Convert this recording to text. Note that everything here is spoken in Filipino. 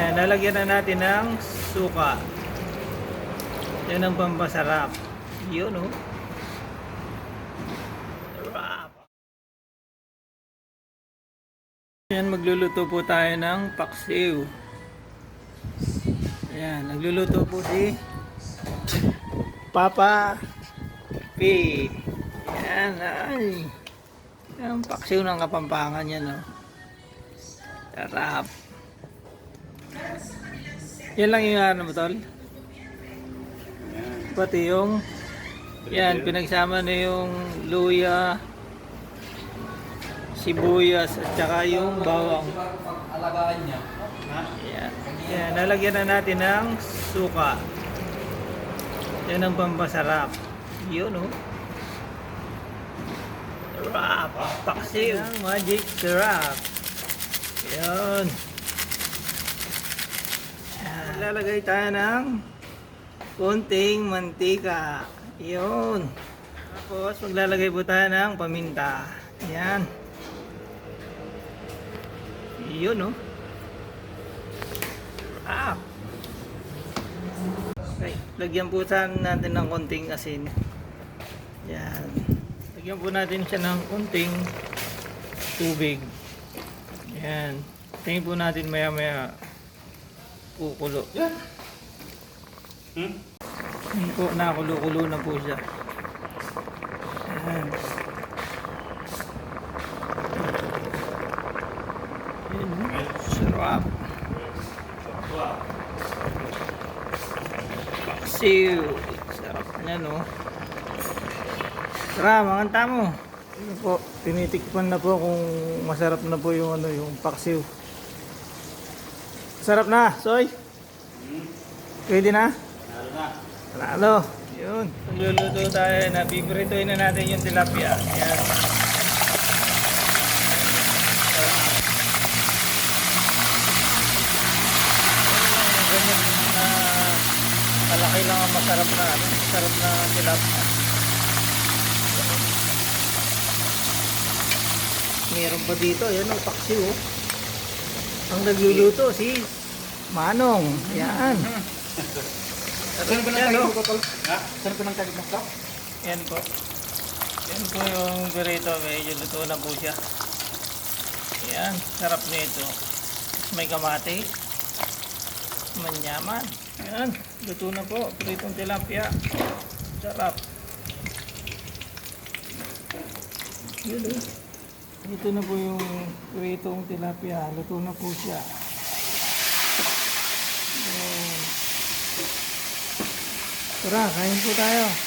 Yan, lalagyan na natin ng suka. Yan ang pampasarap. Yun, oh. Sarap. Yan, magluluto po tayo ng paksiw. Yan, nagluluto po si Papa P. Yan, ay. Yan, paksiw ng Kapampangan yan, oh. Sarap. Yan lang yung ano mo, tol? Pati yung yan, pinagsama na yung luya, sibuyas at saka yung bawang. Alagaan niya. Yan. Yan, lalagyan na natin ng suka. Yan ang pampasarap. Yun, oh. Sarap. Paksiw. Magic sarap. Yan. Yan. Lalagay tayo ng konting mantika. Yun. Tapos maglalagay po tayo ng paminta. Yan. Yun, oh. Okay. Lagyan po natin ng konting asin. Yan. Lagyan po natin siya ng konting tubig. Yan. Tingin po natin maya maya kukulo. Yan. Yan po, nakulo-kulo na po siya. Yan. Yan. Sarap. Paksiw. Sarap niya, no? Tara, mga tamo. Ano po, tinitikpan na po kung masarap na po yung ano, yung paksiw. Sarap na, Soy? Pwede na? Lalo na. Panalo. Yun. Magluluto tayo na pipritoin na natin yung tilapia. Yan. Ganyan na malaki lang ang masarap na ano, masarap na tilapia. Meron pa dito, yan o, paksiw, oh. Ang nagluluto si Manong. Yan. Saan ba nang tagip mo, Tol? Ha? Saan ba nang tagip mo, Tol? Yan po. Yan po yung burrito. Medyo luto na po siya. Yan. Sarap nito. May kamati. Manyaman. Yan. Luto na po. Pritong tilapia. Sarap. Yun, eh. Ito na po yung pritong tilapia. Luto na po siya. Tara, kain po tayo.